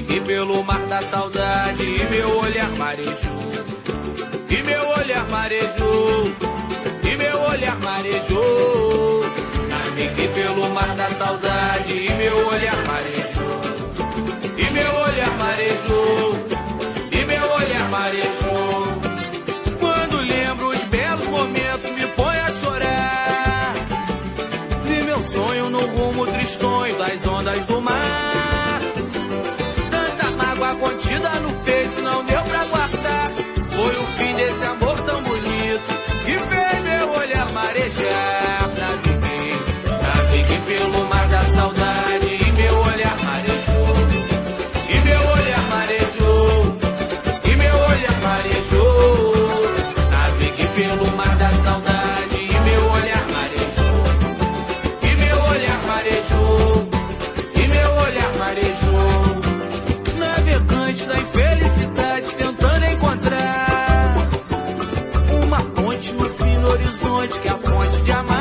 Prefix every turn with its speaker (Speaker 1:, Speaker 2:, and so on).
Speaker 1: Naveguei pelo mar da saudade e meu olhar marejou. E meu olhar marejou. E meu olhar marejou. Naveguei pelo mar da saudade e meu olhar marejou. E meu olhar marejou. E meu olhar marejou. Quando lembro os belos momentos me põe a chorar. Vi meu sonho no rumo tristonho das ondas do mar. Tanta mágoa contida no peito não deu pra guardar. Foi o fim desse amor tão bonito que fez meu olhar marejar. Naveguei pelo mar da saudade e meu olhar marejou. E meu olhar marejou. E meu olhar marejou. Naveguei pelo mar da saudade e meu olhar marejou. E meu olhar marejou. E meu olhar marejou. Navegante da infelicidade tentando encontrar uma ponte no fim do horizonte que é a fonte de amar.